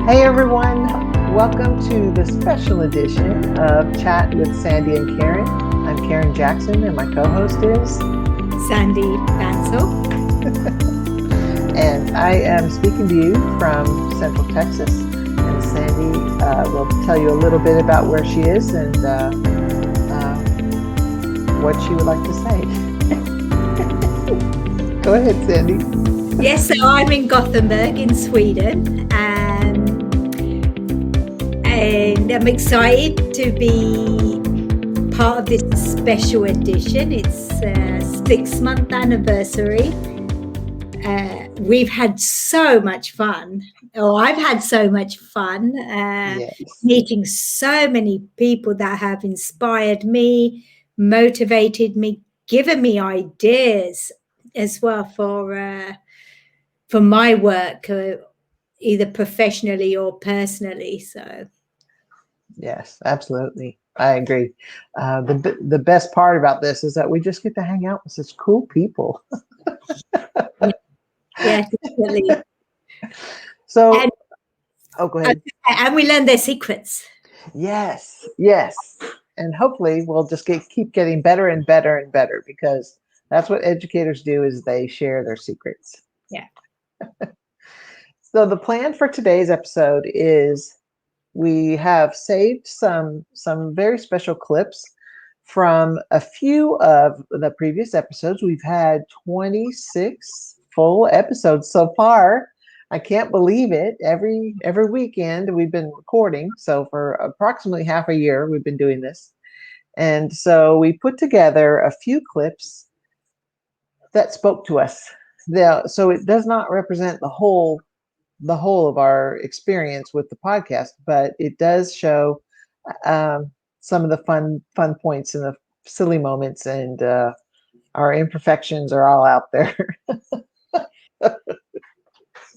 Hey everyone, welcome to the special edition of Chat with Sandy and Karen. I'm Karen Jackson and my co-host is Sandy Bansal. And I am speaking to you from Central Texas. And Sandy will tell you a little bit about where she is and what she would like to say. Go ahead, Sandy. Yes, so I'm in Gothenburg in Sweden, and I'm excited to be part of this special edition. It's a 6-month anniversary. We've had so much fun, or I've had so much fun Yes. meeting so many people that have inspired me, motivated me, given me ideas as well for my work, either professionally or personally. So Yes, absolutely. I agree. The best part about this is that we just get to hang out with such cool people. yeah, definitely. So, And, go ahead. and we learn their secrets. Yes. And hopefully we'll just keep getting better and better and better, because that's what educators do, is they share their secrets. Yeah. So the plan for today's episode is we have saved some very special clips from a few of the previous episodes. We've had 26 full episodes so far. I can't believe it. Every weekend we've been recording. So for approximately half a year, we've been doing this. And so we put together a few clips that spoke to us. So it does not represent the whole of our experience with the podcast, but it does show some of the fun points and the silly moments, and our imperfections are all out there. But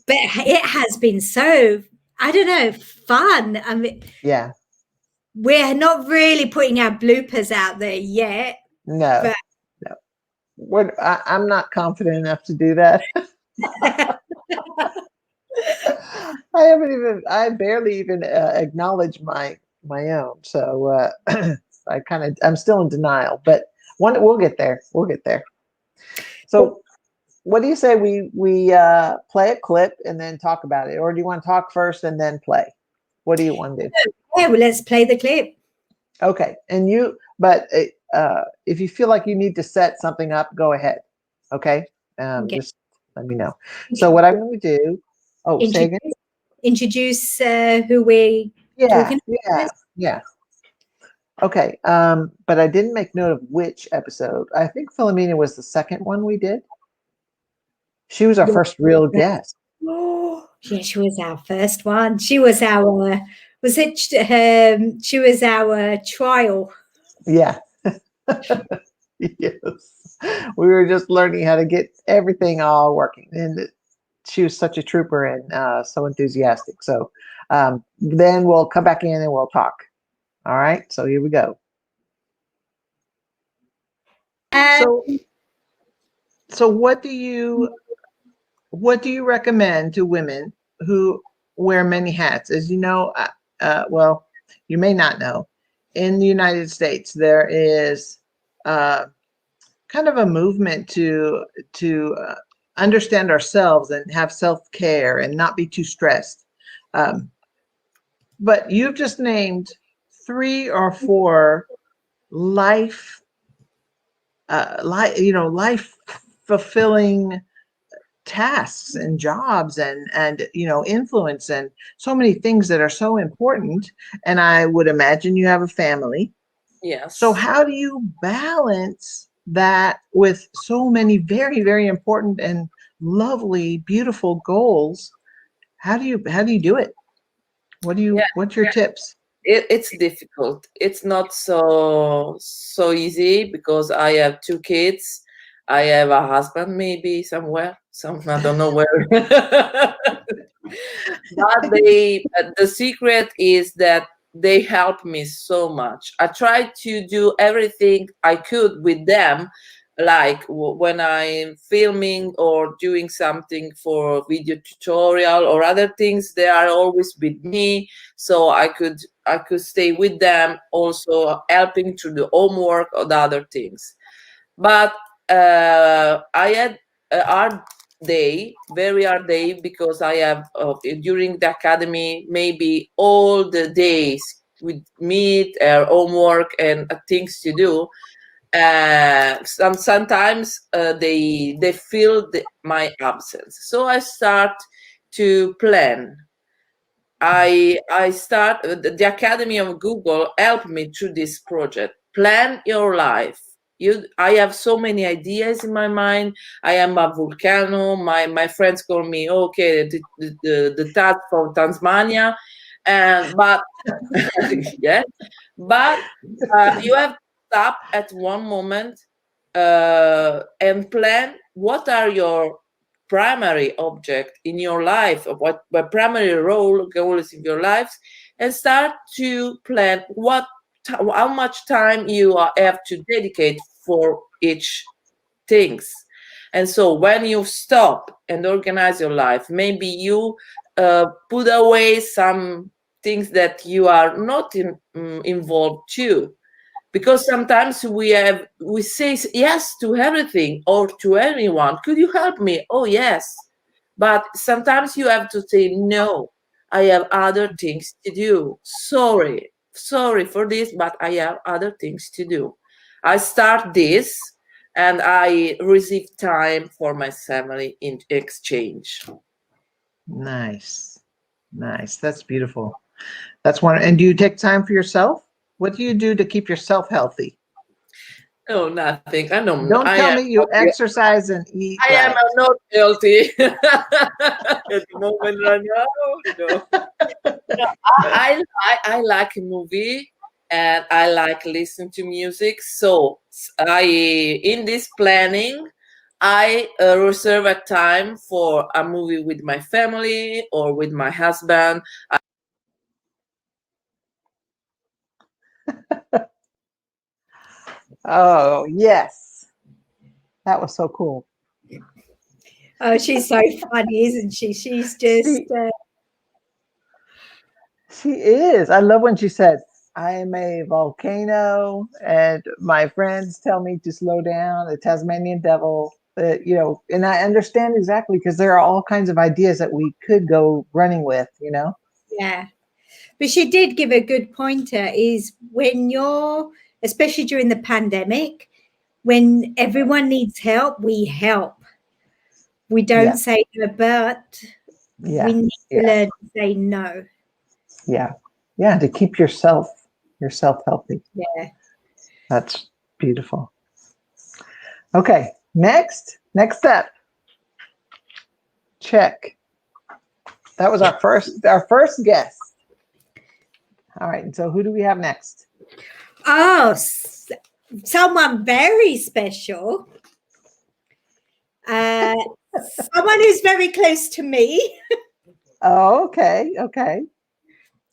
it has been so, I don't know, fun. I mean, Yeah. we're not really putting our bloopers out there yet. No. I'm not confident enough to do that. I barely even acknowledge my own. So I'm still in denial, but we'll get there. So what do you say we play a clip and then talk about it? Or do you want to talk first and then play? What do you want to do? Yeah, well, let's play the clip. Okay. But if you feel like you need to set something up, go ahead. Okay. Okay. Just let me know. So what I'm going to do, say again? Introduce who we're talking about. Yeah. Okay. But I didn't make note of which episode. I think Philomena was the second one we did. She was our first real guest. Oh, yeah, she was our first one. She was our, she was our trial. Yeah. Yes. We were just learning how to get everything all working. And she was such a trooper and so enthusiastic. So then we'll come back in and we'll talk. All right. So here we go. So what do you recommend to women who wear many hats? As you know, well, you may not know, in the United States, there is kind of a movement to understand ourselves and have self-care and not be too stressed. But you've just named 3 or 4 life fulfilling tasks and jobs and influence and so many things that are so important. And I would imagine you have a family. Yes. So how do you balance that with so many very, very important and lovely, beautiful goals? How do you do it? What's your tips? It's difficult. It's not so easy, because I have 2 kids. I have a husband, maybe somewhere. I don't know where. But the secret is that they help me so much. I try to do everything I could with them, like when I'm filming or doing something for video tutorial or other things, they are always with me, so I could stay with them, also helping to the homework or the other things. But I had a hard day, very hard day, because I have during the academy maybe all the days with meet, homework, and things to do. Sometimes they feel my absence, so I start to plan. I start the Academy of Google helped me through this project. Plan your life. I have so many ideas in my mind. I am a volcano. My friends call me okay the Tat from Tasmania, and but yeah, but you have to stop at one moment and plan what are your primary object in your life, or what primary goals in your lives, and start to plan how much time you have to dedicate for each things. And so when you stop and organize your life, maybe you put away some things that you are not involved to, because sometimes we say yes to everything or to anyone. Could you help me? Oh yes. But sometimes you have to say no, I have other things to do. Sorry for this, but I have other things to do. I start this and I receive time for my family in exchange. Nice. That's beautiful. That's one. And do you take time for yourself? What do you do to keep yourself healthy? No, nothing. I don't. Don't tell me you exercise and eat I am right. not healthy at the moment right now. No. No, I like a movie and I like listen to music. So in this planning, I reserve a time for a movie with my family or with my husband. Oh, yes. That was so cool. Oh, she's so funny, isn't she? She's just. She is. I love when she said, I am a volcano and my friends tell me to slow down, the Tasmanian devil. And I understand exactly, because there are all kinds of ideas that we could go running with. Yeah. But she did give a good pointer, is when you're, especially during the pandemic, when everyone needs help, we help. We don't say no, but we need to learn to say no. Yeah, to keep yourself healthy. Yeah. That's beautiful. Okay, next step. Check. That was our first guest. All right, so who do we have next? Oh, someone very special. Someone who's very close to me. Oh, okay.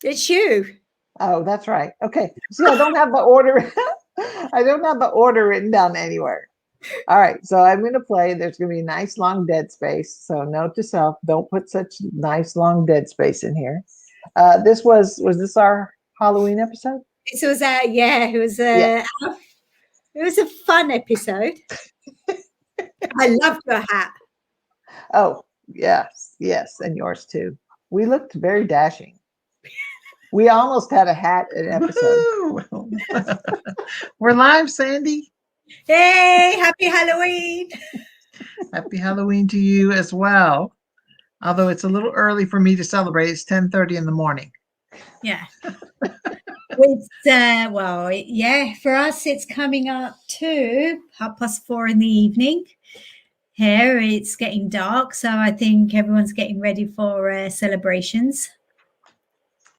It's you. Oh, that's right. Okay. See, I don't have the order. I don't have the order written down anywhere. All right. So I'm going to play. There's going to be a nice long dead space. So note to self, don't put such nice long dead space in here. This was this our Halloween episode? This was it was a fun episode. I loved your hat. Oh, yes. And yours too. We looked very dashing. We almost had a hat an episode. We're live, Sandy. Hey, happy Halloween. Happy Halloween to you as well. Although it's a little early for me to celebrate. It's 10:30 in the morning. Yeah. It's for us it's coming up to 4:30 in the evening. Here it's getting dark, so I think everyone's getting ready for celebrations.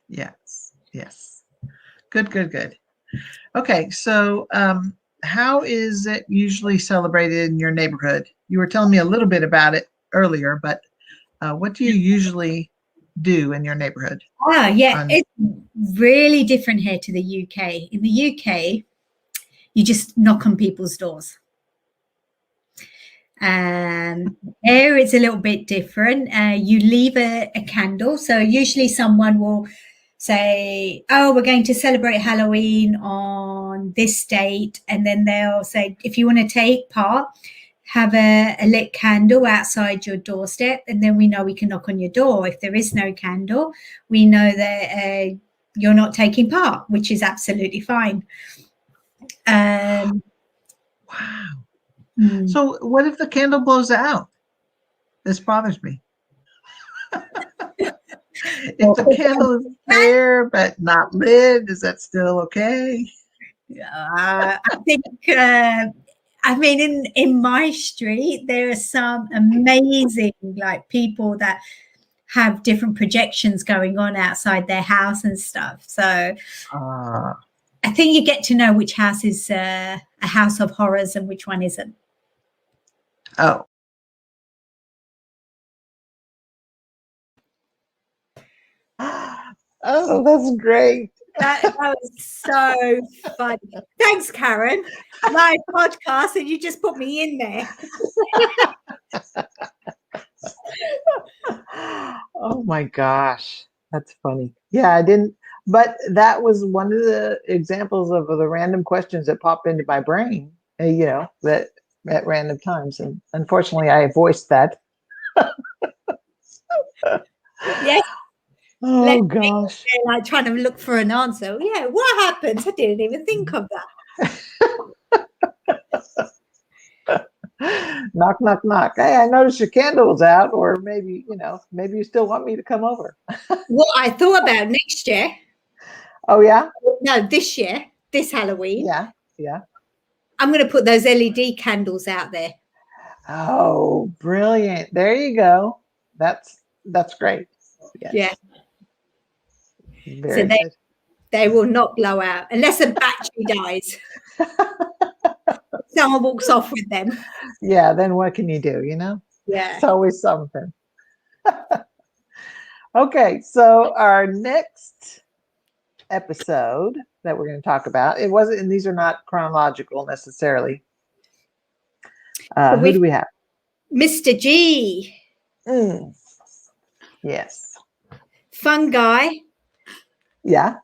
Yes. Good. Okay, so how is it usually celebrated in your neighborhood? You were telling me a little bit about it earlier, but what do you usually do in your neighborhood? It's really different here to the UK. In the UK, you just knock on people's doors. Here it's a little bit different. You leave a candle. So usually someone will say, oh, we're going to celebrate Halloween on this date. And then they'll say, if you want to take part, have a lit candle outside your doorstep. And then we know we can knock on your door. If there is no candle, we know that you're not taking part, which is absolutely fine. Wow. So what if the candle blows out? This bothers me. If the candle is there but not lit, is that still okay? I think, I mean, in my street, there are some amazing like people that have different projections going on outside their house and stuff. So I think you get to know which house is a house of horrors and which one isn't. Oh. Oh, that's great. That was so funny. Thanks, Karen. Live podcast, and you just put me in there. Oh my gosh, that's funny. Yeah, I didn't, but that was one of the examples of the random questions that popped into my brain, that at random times. And unfortunately, I voiced that. Yes. Oh gosh. Like trying to look for an answer. Yeah, what happens? I didn't even think of that. Knock, knock, knock. Hey, I noticed your candle was out, or maybe you still want me to come over. What I thought about next year. Oh yeah? No, this year, this Halloween. Yeah. I'm going to put those LED candles out there. Oh, brilliant! There you go. That's great. Yes. Yeah. Very good. They will not blow out unless a battery dies. Someone walks off with them. Yeah, then what can you do, Yeah. It's always something. Okay, so our next episode that we're going to talk about, it wasn't, and these are not chronological necessarily. Who do we have? Mr. G. Yes. Fun guy. Yeah.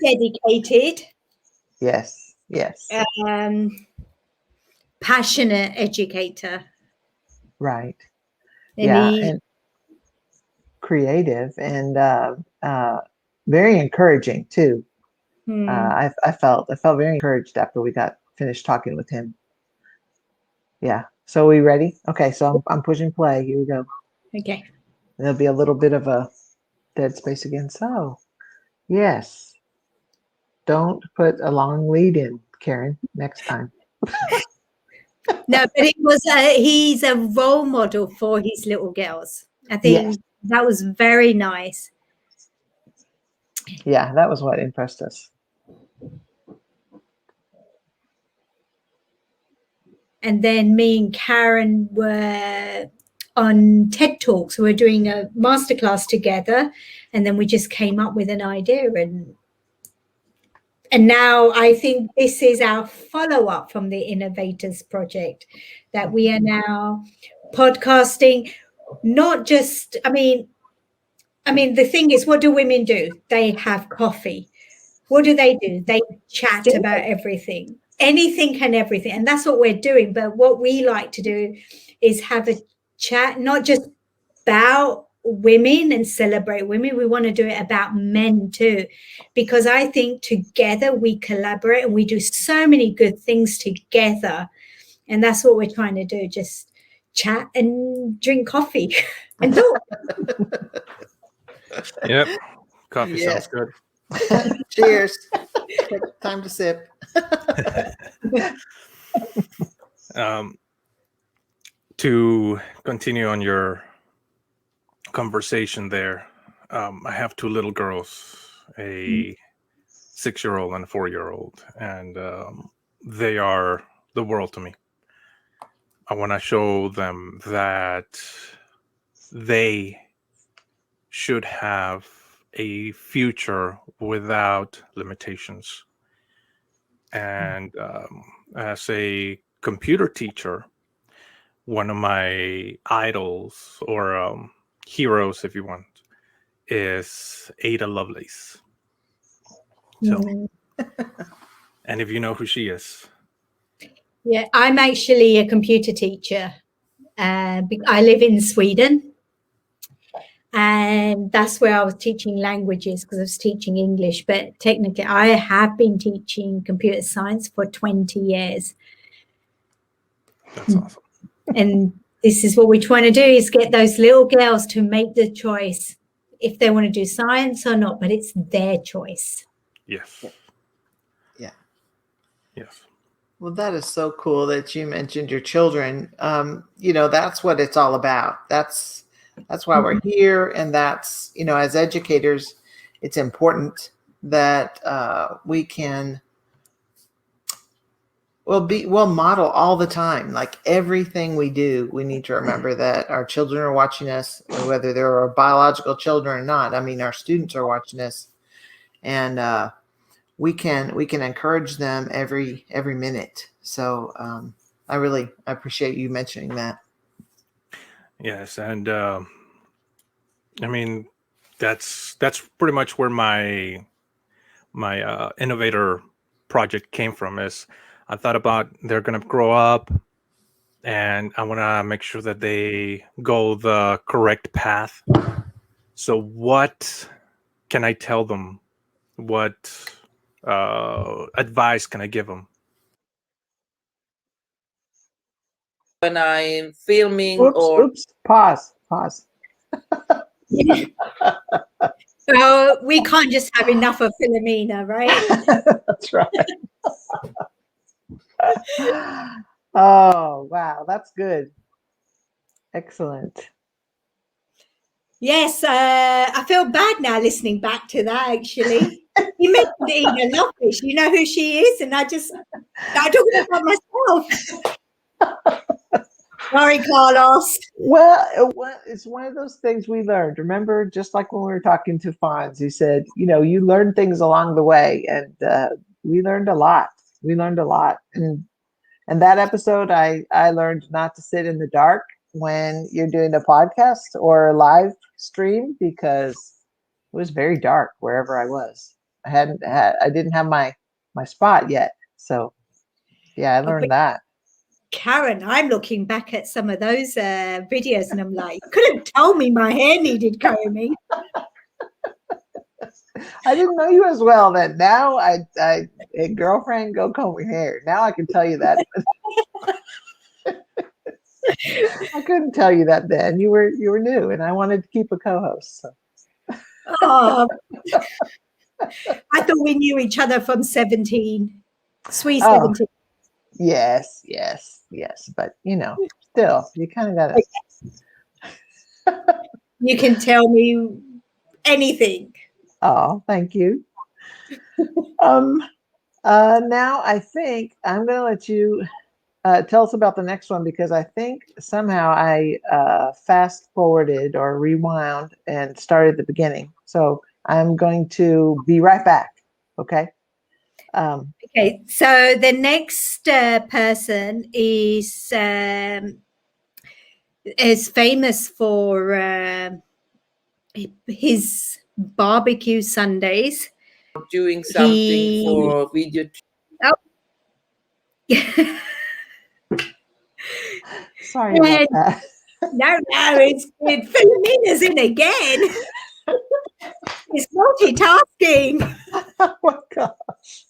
Dedicated. Yes. Passionate educator. Right. And and creative and very encouraging too. I felt very encouraged after we got finished talking with him. Yeah. So are we ready? Okay. So I'm pushing play. Here we go. Okay. There'll be a little bit of a dead space again. So yes. Don't put a long lead in, Karen, next time. No, but it was he's a role model for his little girls. I think that was very nice. Yeah, that was what impressed us. And then me and Karen were on TED Talks. We were doing a masterclass together, and then we just came up with an idea. And now I think this is our follow-up from the Innovators Project, that we are now podcasting, not just, I mean, the thing is, what do women do? They have coffee. What do? They chat about everything, anything and everything. And that's what we're doing. But what we like to do is have a chat, not just about women and celebrate women. We want to do it about men too, because I think together we collaborate and we do so many good things together. And that's what we're trying to do, just chat and drink coffee and talk. Yep. Coffee sounds good. Cheers. Time to sip. To continue on your conversation there, I have two little girls, a 6-year-old and a 4-year-old, and they are the world to me. I want to show them that they should have a future without limitations. And as a computer teacher, one of my idols or heroes, if you want, is Ada Lovelace. So, and if you know who she is. Yeah, I'm actually a computer teacher. I live in Sweden, and that's where I was teaching languages because I was teaching English. But technically, I have been teaching computer science for 20 years. That's awesome. And this is what we're trying to do, is get those little girls to make the choice if they want to do science or not, but it's their choice. Yes. Yeah. Yes. Well, that is so cool that you mentioned your children. That's what it's all about. That's why we're here. And that's, as educators, it's important that we can, we'll model all the time. Like everything we do, we need to remember that our children are watching us, whether they're our biological children or not. I mean, our students are watching us, and we can encourage them every minute. So I appreciate you mentioning that. Yes, and I mean that's pretty much where my innovator project came from. Is I thought about they're gonna grow up, and I want to make sure that they go the correct path. So what can I tell them? What advice can I give them? When I'm filming Oops, pause. So we can't just have enough of Philomena, right? That's right. Oh, wow. That's good. Excellent. Yes, I feel bad now listening back to that, actually. You mentioned Ada Lovelace. You know who she is? And I'm talking about myself. Sorry, Carlos. Well, it's one of those things we learned. Remember, just like when we were talking to Fonz, he said, you learn things along the way, and we learned a lot. And that episode, I learned not to sit in the dark when you're doing a podcast or a live stream, because it was very dark wherever I was. I didn't have my spot yet. So yeah, I learned that. Karen, I'm looking back at some of those videos and I'm like, you could have told me my hair needed combing. I didn't know you as well then. Now hey, girlfriend, go comb your hair. Now I can tell you that. I couldn't tell you that then. You were new, and I wanted to keep a co-host. So. Oh, I thought we knew each other from 17. Sweet 17. Yes. But still, you kind of gotta. You can tell me anything. Oh, thank you. Now I think I'm going to let you tell us about the next one, because I think somehow I fast forwarded or rewound and started at the beginning. So I'm going to be right back. Okay. Okay. So the next person is famous for his barbecue Sundays. Doing something for video. Oh. Sorry about that. No, it's good. Philomena's in again. It's multitasking. Oh my gosh.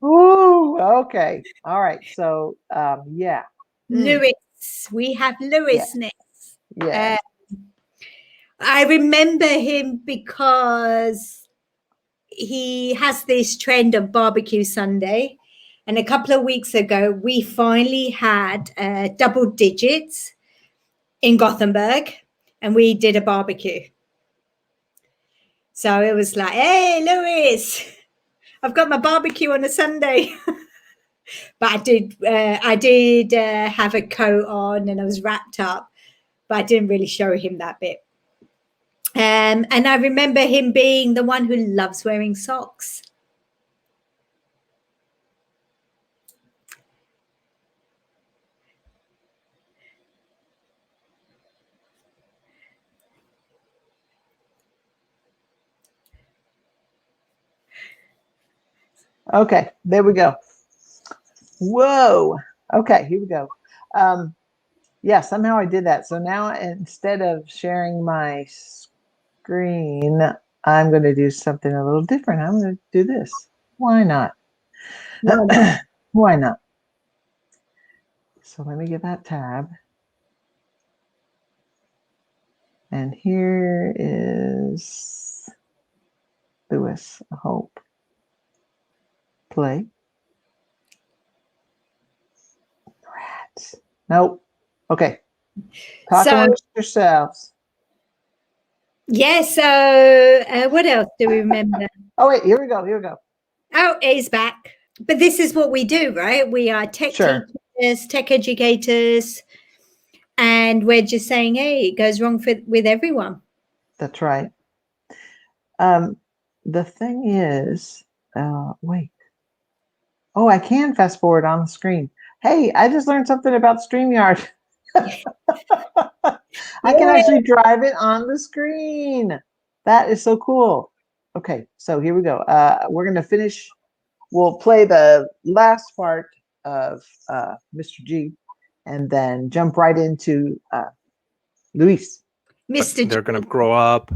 Ooh, okay. All right. So yeah. Lewis. We have Lewis next. Yeah. I remember him because he has this trend of barbecue Sunday. And a couple of weeks ago, we finally had double digits in Gothenburg, and we did a barbecue. So it was like, hey, Lewis, I've got my barbecue on a Sunday. But I did have a coat on and I was wrapped up, but I didn't really show him that bit. And I remember him being the one who loves wearing socks. Okay, there we go. Whoa. Okay, here we go. Yeah, somehow I did that. So now instead of sharing my screen, I'm going to do something a little different. I'm going to do this. Why not? Why not? So let me get that tab. And here is Lewis Hope. Play. Rats. Nope. Okay. Talk amongst yourselves. Yeah, so what else do we remember? Oh, wait, here we go. Here we go. Oh, he's back. But this is what we do, right? We are tech teachers, tech educators, and we're just saying, hey, it goes wrong with everyone. That's right. The thing is, wait. Oh, I can fast forward on the screen. Hey, I just learned something about StreamYard. I can actually drive it on the screen. That is so cool. Okay, so here we go. We're going to finish. We'll play the last part of Mr. G and then jump right into Luis. Mr. They're going to grow up,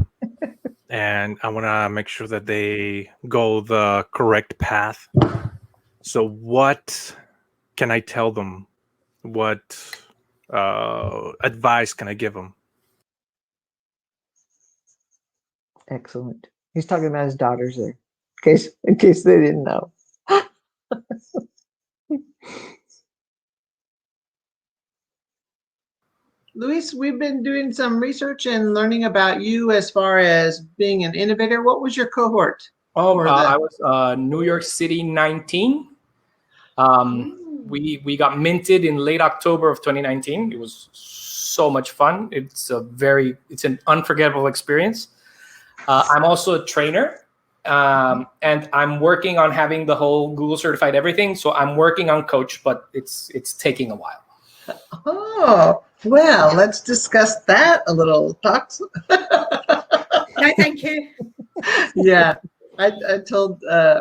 and I want to make sure that they go the correct path. So what can I tell them? What advice can I give them? Excellent. He's talking about his daughters there, in case they didn't know. Luis, we've been doing some research and learning about you as far as being an innovator. What was your cohort? I was New York City 19. We got minted in late October of 2019. It was so much fun. It's an unforgettable experience. I'm also a trainer, and I'm working on having the whole Google certified everything. So I'm working on coach, but it's taking a while. Oh, well, let's discuss that a little, Tox. No, thank you. Yeah, I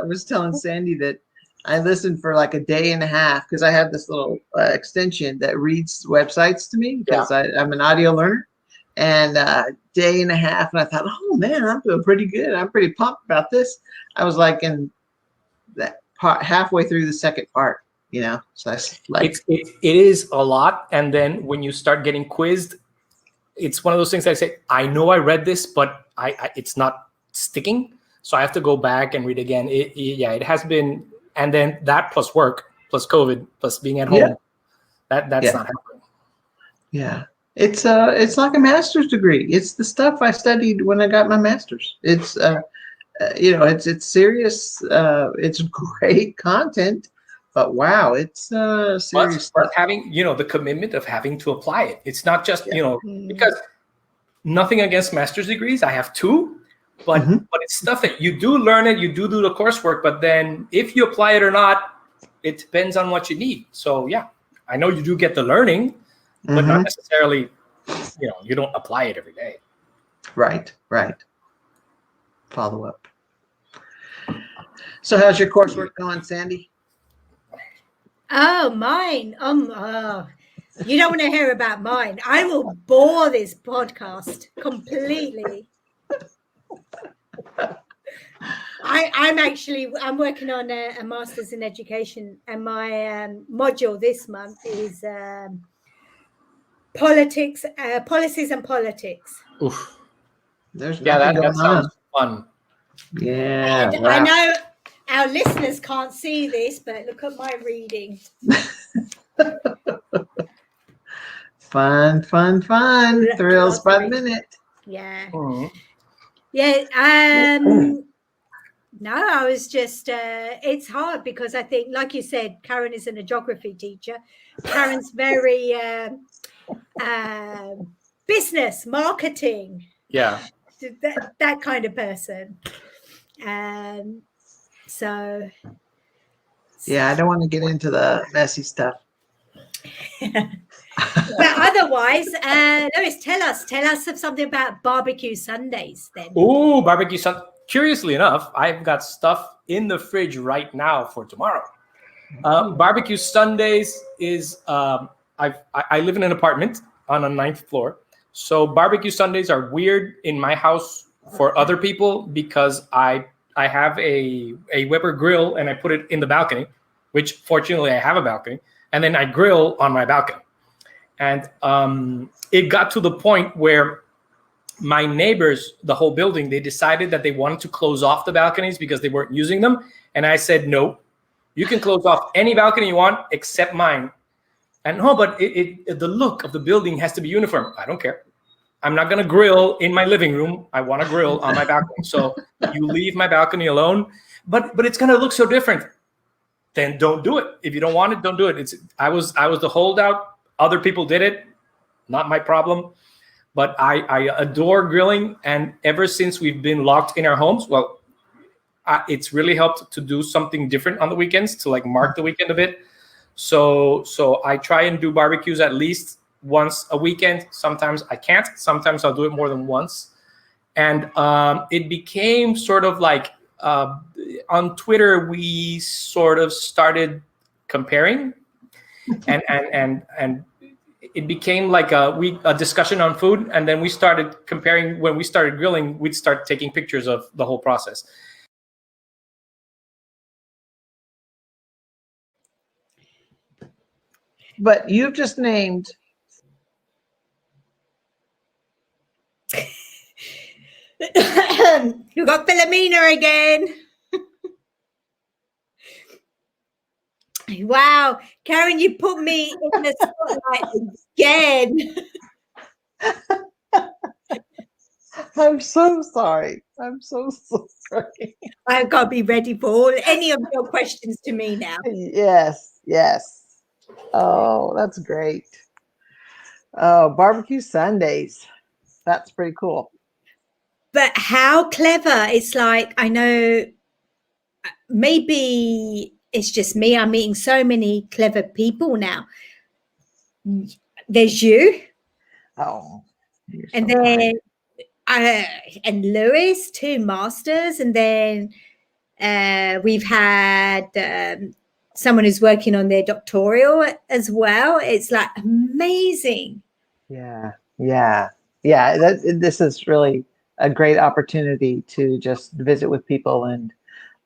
was telling Sandy that I listened for like a day and a half because I have this little extension that reads websites to me because I'm an audio learner, and day and a half, and I thought, oh man, I'm doing pretty good. I'm pretty pumped about this. I was like in that part, halfway through the second part. So I like it is a lot, and then when you start getting quizzed, it's one of those things I say, I know I read this, but it's not sticking, so I have to go back and read again. It has been, and then that plus work, plus COVID, plus being at home, that's not happening. Yeah, it's like a master's degree. It's the stuff I studied when I got my master's. It's it's serious. It's great content. But wow, it's serious. But having, the commitment of having to apply it. It's not just, because nothing against master's degrees. I have two, but it's stuff that you do learn it, you do the coursework, but then if you apply it or not, it depends on what you need. So yeah, I know you do get the learning, but not necessarily, you don't apply it every day. Right. Follow up. So how's your coursework going, Sandy? Oh, mine. You don't want to hear about mine. I will bore this podcast completely. I'm working on a master's in education, and my module this month is policies and politics. Oof. There's that sounds fun. Yeah. Wow. I know our listeners can't see this, but look at my reading. Fun. Thrills by the minute. Yeah. Mm-hmm. Yeah. No, I was just, it's hard because I think, like you said, Karen isn't a geography teacher. Karen's very business, marketing. Yeah. That kind of person. So. Yeah, I don't want to get into the messy stuff. But otherwise, Lewis, tell us something about barbecue Sundays then. Oh, barbecue Sunday. Curiously enough, I've got stuff in the fridge right now for tomorrow. Barbecue Sundays is I live in an apartment on a 9th floor, so barbecue Sundays are weird in my house for other people because I have a Weber grill and I put it in the balcony, which fortunately I have a balcony, and then I grill on my balcony. And it got to the point where my neighbors, the whole building, they decided that they wanted to close off the balconies because they weren't using them. And I said, no, you can close off any balcony you want except mine. And no, but the look of the building has to be uniform. I don't care. I'm not going to grill in my living room. I want to grill on my balcony. So you leave my balcony alone. But it's going to look so different. Then don't do it. If you don't want it, don't do it. I was the holdout. Other people did it. Not my problem. But I adore grilling. And ever since we've been locked in our homes, well, it's really helped to do something different on the weekends to like mark the weekend a bit. So I try and do barbecues at least once a weekend. Sometimes I can't. Sometimes I'll do it more than once. And it became sort of like on Twitter, we sort of started comparing, and it became like a discussion on food. And then we started comparing. When we started grilling, we'd start taking pictures of the whole process. But you've just named. You got Philomena again. Wow, Karen, you put me in the spotlight again. I'm so sorry. I'm so sorry. I've got to be ready for any of your questions to me now. Yes. Oh, that's great. Oh, barbecue Sundays. That's pretty cool. But how clever. It's like, I know maybe it's just me. I'm meeting so many clever people now. There's you. Oh. And then and Lewis, 2 masters. And then we've had someone who's working on their doctoral as well. It's like amazing. Yeah. This is really a great opportunity to just visit with people and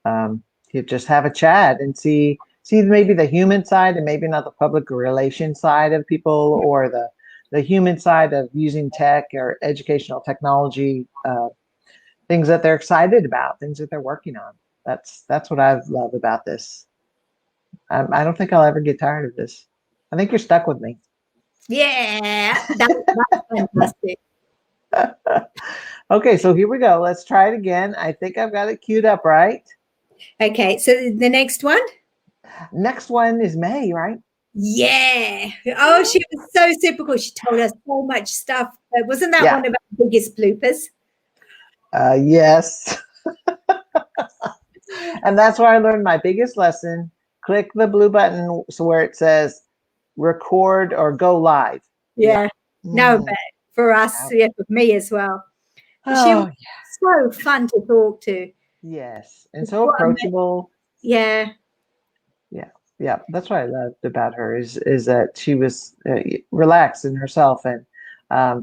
to just have a chat and see maybe the human side and maybe not the public relation side of people, or the human side of using tech or educational technology, things that they're excited about, things that they're working on. That's what I love about this. I don't think I'll ever get tired of this. I think you're stuck with me. Yeah, that's fantastic. Okay, so here we go. Let's try it again. I think I've got it queued up, right? Okay, so the next one? Next one is May, right? Yeah. Oh, she was so super cool. She told us so much stuff. Wasn't that one of our biggest bloopers? Yes. And that's where I learned my biggest lesson. Click the blue button where it says record or go live. Yeah. No, but for us, for me as well. She was so fun to talk to. Yes. And so approachable. Yeah. Yeah. That's what I loved about her is that she was relaxed in herself, and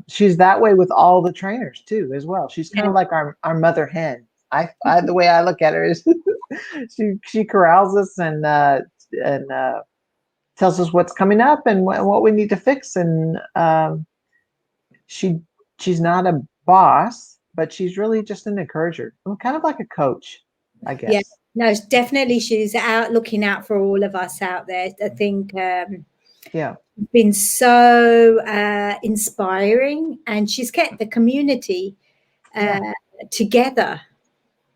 she's that way with all the trainers too as well. She's kind of like our mother hen. The way I look at her is she corrals us and tells us what's coming up and what we need to fix. And she's not a boss, but she's really just an encourager. I'm kind of like a coach, I guess. Yeah, no, definitely. She's out looking out for all of us out there. I think been so inspiring, and she's kept the community together.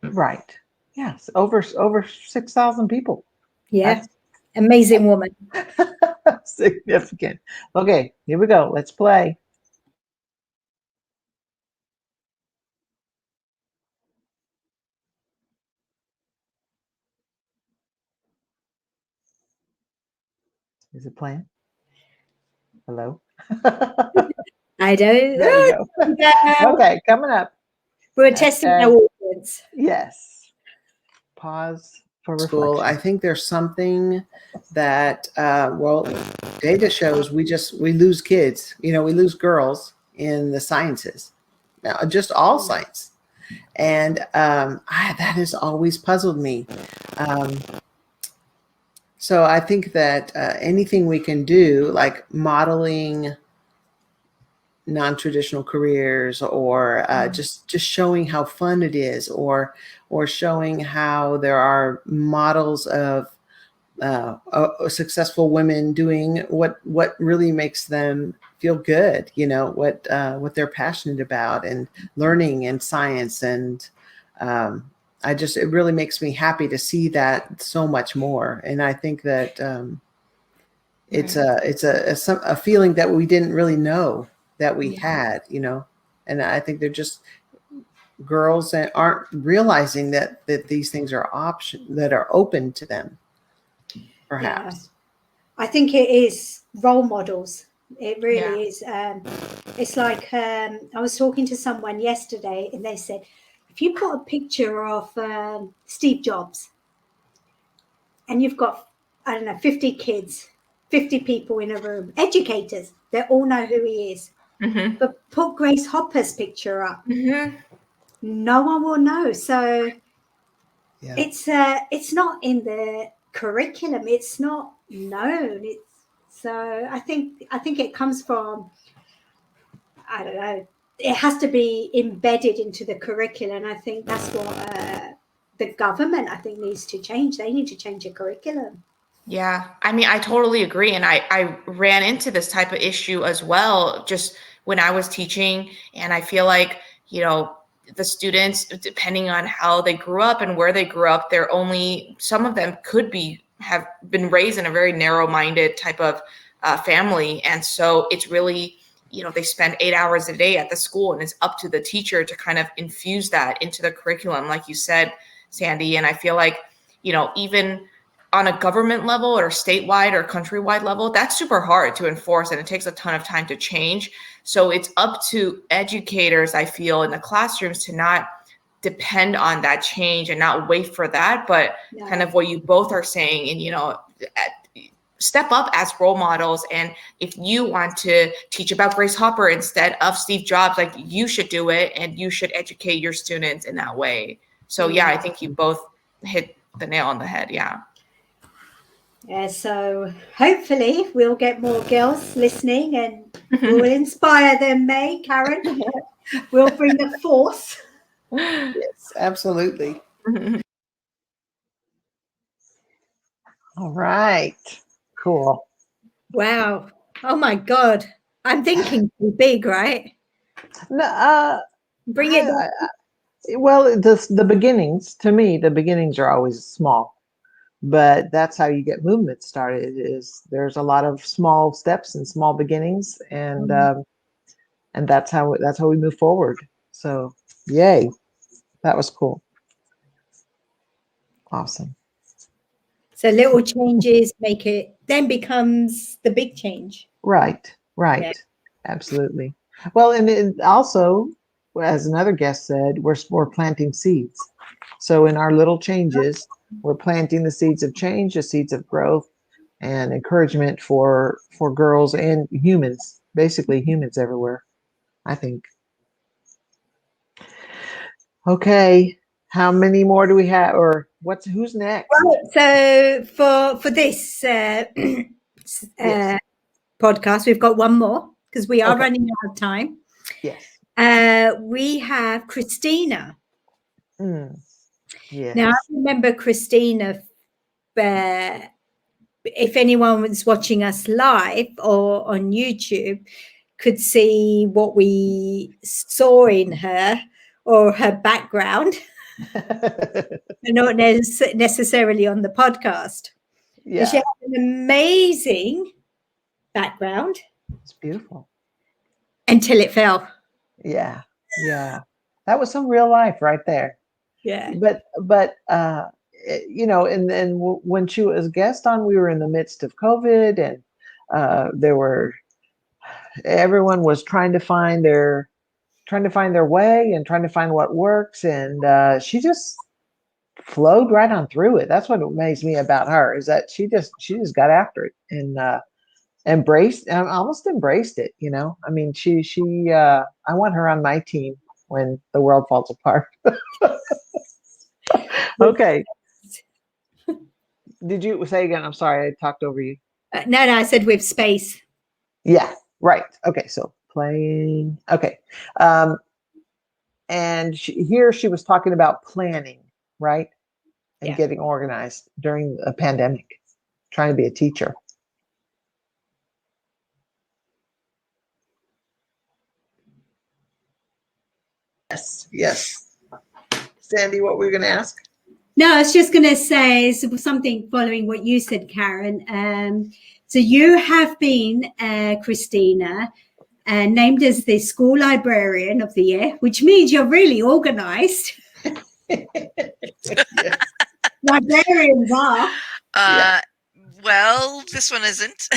Right. Yes. Over 6,000 people. Yeah. Amazing woman. Significant. Okay, here we go. Let's play. Is it playing? Hello? I don't know. Okay, coming up. We're testing our audience. Yes. pause for school. reflection. I think there's something that, data shows we lose kids, we lose girls in the sciences, just all science. And that has always puzzled me. So I think that anything we can do, like modeling non-traditional careers, or just showing how fun it is, or showing how there are models of successful women doing what really makes them feel good, what they're passionate about, and learning and science. And it really makes me happy to see that so much more. And I think that it's a feeling that we didn't really know that we had, and I think they're just girls that aren't realizing that these things are that are open to them, perhaps. I think it is role models. It really is. It's like I was talking to someone yesterday, and they said, if you put a picture of Steve Jobs and you've got, I don't know, 50 kids, 50 people in a room, educators, they all know who he is. Mm-hmm. But put Grace Hopper's picture up, Mm-hmm. no one will know. So Yeah. it's not in the curriculum. It's not known. So I think it comes from, I don't know. It has to be embedded into the curriculum. And I think that's what the government, I think, needs to change. They need to change the curriculum. Yeah, I mean, I totally agree. And I ran into this type of issue as well, just when I was teaching. And I feel like, the students, depending on how they grew up and where they grew up, some of them have been raised in a very narrow-minded type of family. And so it's really, they spend 8 hours a day at the school, and it's up to the teacher to kind of infuse that into the curriculum, like you said, Sandy. And I feel like, even on a government level or statewide or countrywide level, that's super hard to enforce, and it takes a ton of time to change. So it's up to educators, I feel, in the classrooms to not depend on that change and not wait for that, but kind of what you both are saying, and, step up as role models. And if you want to teach about Grace Hopper instead of Steve Jobs, like, you should do it, and you should educate your students in that way. So yeah, I think you both hit the nail on the head. Yeah. Yeah, so hopefully we'll get more girls listening, and we'll inspire them, May, Karen. We'll bring the force. Yes, absolutely. All right. Cool. Wow. Oh my God. I'm thinking too big, right? No, Bring it. well, the beginnings, to me, the beginnings are always small, but that's how you get movement started. Is there's a lot of small steps and small beginnings, and that's how we move forward. So, yay, that was cool. Awesome. So little changes then becomes the big change. Right. Yeah. Absolutely. Well, and also, as another guest said, we're planting seeds. So in our little changes, we're planting the seeds of change, the seeds of growth, and encouragement for girls and humans, basically humans everywhere, I think. Okay, how many more do we have, or who's next? Right, so for this Yes. podcast, we've got one more because we are Okay. running out of time. Yes. We have Christina. Yes. Now, I remember Christina, if anyone was watching us live or on YouTube, could see what we saw in her or her background, not necessarily on the podcast. Yeah. She had an amazing background. It's beautiful. Until it fell. Yeah. That was some real life right there. Yeah. But and when she was guest on, we were in the midst of COVID, and everyone was trying to find their way and trying to find what works, and she just flowed right on through it. That's what amazed me about her, is that she just got after it and almost embraced it. I mean, I want her on my team when the world falls apart. Okay. Did you say again? I'm sorry, I talked over you. No, I said with space. Yeah, right. Okay, so playing. Okay. And here she was talking about planning, right? And Yeah. getting organized during a pandemic, trying to be a teacher. Yes. Sandy, what were you going to ask? No, I was just going to say something following what you said, Karen. So you have been, Christina, named as the school librarian of the year, which means you're really organized. Yes. Librarians are. Yeah. Well, this one isn't.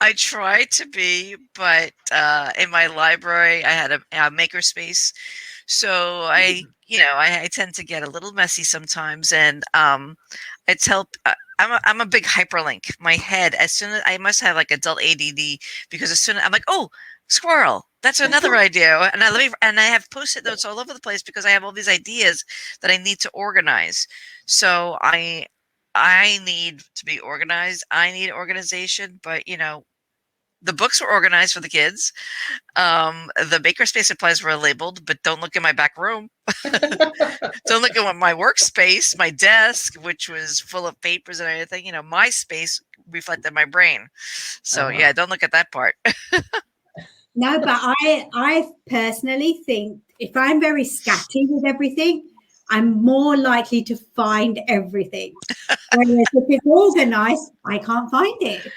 I try to be, but in my library, I had a makerspace, so I tend to get a little messy sometimes, and I tell. I'm a big hyperlink. My head, as soon as I must have like adult ADD, because as soon as I'm like, oh, squirrel, that's another idea, and I have post-it notes all over the place because I have all these ideas that I need to organize. So I need to be organized. I need organization, but the books were organized for the kids. The makerspace supplies were labeled, but don't look in my back room. Don't look at my workspace, my desk, which was full of papers and everything. My space reflected my brain. So yeah, don't look at that part. No, but I personally think if I'm very scatty with everything, I'm more likely to find everything. Whereas if it's organized, I can't find it.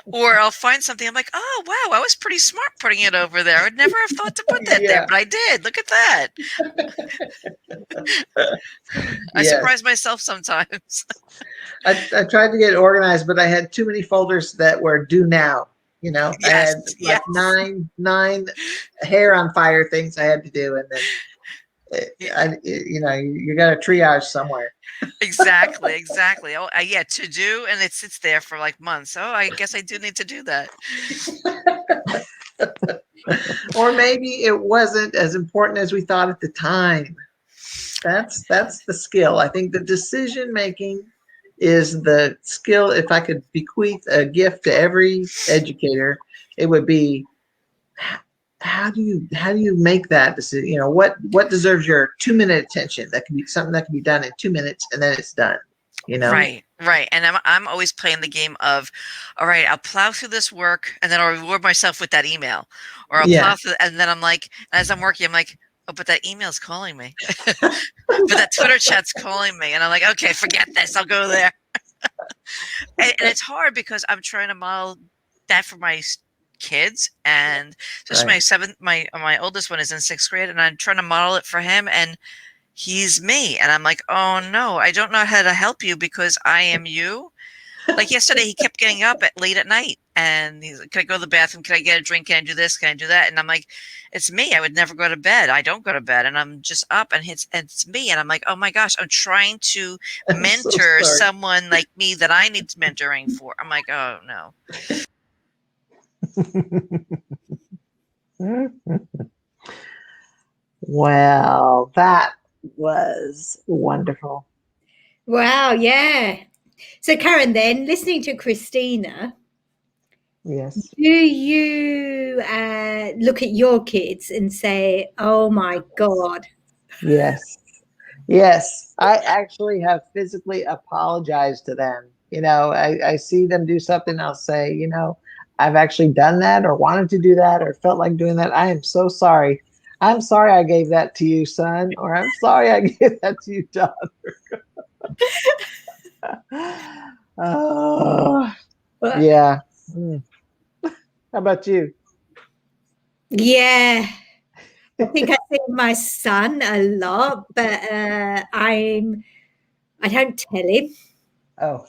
Or I'll find something. I'm like, oh, wow, I was pretty smart putting it over there. I'd never have thought to put that there, but I did. Look at that. I surprise myself sometimes. I tried to get organized, but I had too many folders that were due now. I had like nine hair on fire things I had to do, and then you got to triage somewhere. Exactly. Oh, yeah, to do, and it sits there for like months. Oh, I guess I do need to do that. Or maybe it wasn't as important as we thought at the time. That's the skill. I think the decision making is the skill. If I could bequeath a gift to every educator, it would be, how do you make that decision? What deserves your 2-minute attention? That can be something that can be done in 2 minutes, and then it's done. Right. And I'm always playing the game of, all right, I'll plow through this work, and then I'll reward myself with that email, or I'll plow through, and then I'm like, as I'm working, I'm like, oh, but that email's calling me, but that Twitter chat's calling me, and I'm like, okay, forget this, I'll go there. And it's hard because I'm trying to model that for my kids, and just my oldest one is in 6th grade, and I'm trying to model it for him, and he's me, and I'm like, oh no, I don't know how to help you because I am you. Like yesterday, he kept getting up late at night, and he's like, can I go to the bathroom? Can I get a drink? Can I do this? Can I do that? And I'm like, it's me. I would never go to bed. I don't go to bed, and I'm just up, and it's me. And I'm like, oh my gosh, I'm trying to mentor someone like me that I need mentoring for. I'm like, oh no. Well, that was wonderful. Wow, yeah. So Karen, then listening to Christina, yes, do you look at your kids and say, oh my God? Yes, I actually have physically apologized to them. I see them do something, I'll say, I've actually done that, or wanted to do that, or felt like doing that. I am so sorry. I'm sorry I gave that to you, son, or I'm sorry I gave that to you, daughter. Oh, yeah. How about you? Yeah, I think I see my son a lot, but I don't tell him. Oh.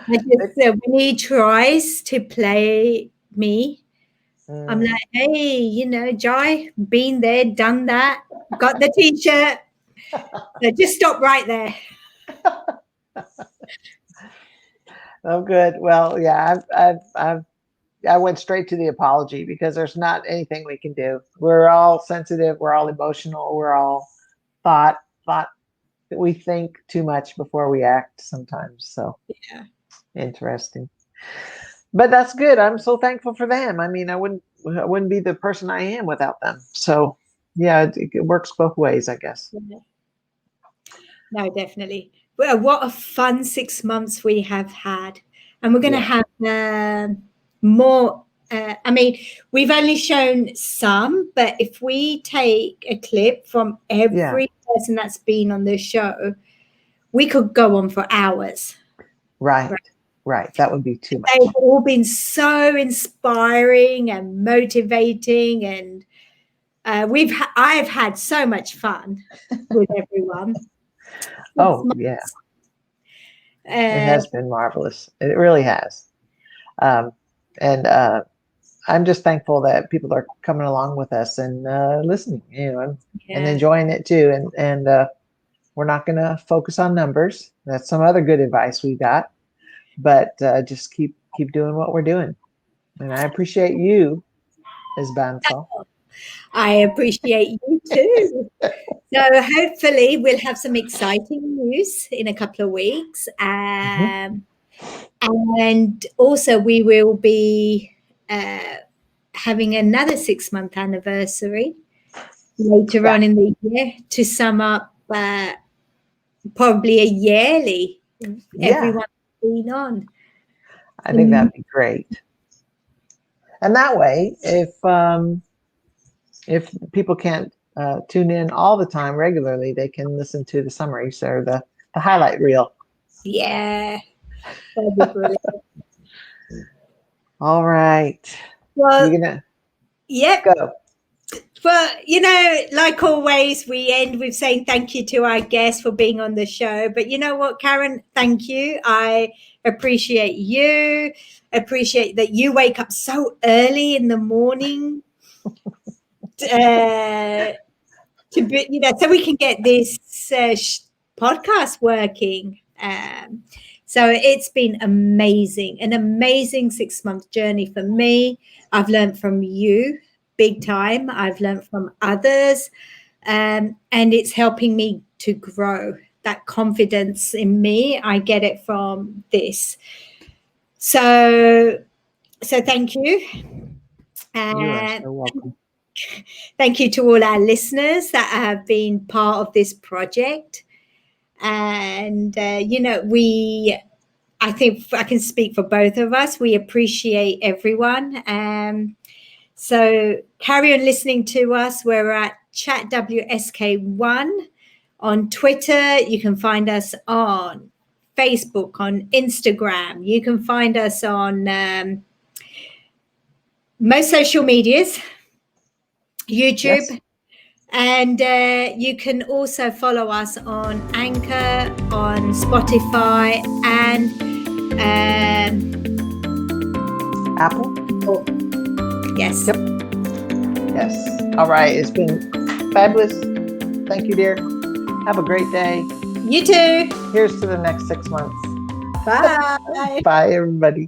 When he tries to play me, I'm like, hey, Jai, been there, done that, got the t-shirt. So just stop right there. Oh, good. Well, yeah, I went straight to the apology because there's not anything we can do. We're all sensitive. We're all emotional. We're all thought that we think too much before we act sometimes. So yeah, interesting. But that's good. I'm so thankful for them. I mean, I wouldn't be the person I am without them. So yeah, it works both ways, I guess. No, definitely. Well, what a fun 6 months we have had. And we're going to have more. I mean, we've only shown some, but if we take a clip from every person that's been on the show, we could go on for hours. Right. That would be too much. They've all been so inspiring and motivating, and I've had so much fun with everyone. Oh, yeah. It has been marvelous. It really has. And I'm just thankful that people are coming along with us and listening, and enjoying it too. And we're not going to focus on numbers. That's some other good advice we got. But just keep doing what we're doing. And I appreciate you, Ms. Bansal. I appreciate you too. So hopefully we'll have some exciting news in a couple of weeks. And also we will be having another 6-month anniversary later on in the year to sum up probably a yearly everyone's been on. I think that'd be great. And that way, if people can't tune in all the time regularly, they can listen to the summaries or the highlight reel. Yeah, that'd be brilliant. All right. Well, you're gonna go. Well, like always, we end with saying thank you to our guests for being on the show. But you know what, Karen? Thank you. I appreciate you. Appreciate that you wake up so early in the morning to be, so we can get this podcast working. So it's been amazing, an amazing 6-month journey for me. I've learned from you big time. I've learned from others, and it's helping me to grow that confidence in me. I get it from this. So thank you. You are so welcome. Thank you to all our listeners that have been part of this project. And, I think I can speak for both of us. We appreciate everyone. So carry on listening to us. We're at ChatWSK1 on Twitter. You can find us on Facebook, on Instagram. You can find us on most social medias, YouTube. Yes. And you can also follow us on Anchor, on Spotify, and Apple. Oh, yes. Yep. Yes. All right. It's been fabulous. Thank you, dear. Have a great day. You too. Here's to the next 6 months. Bye. Bye, everybody.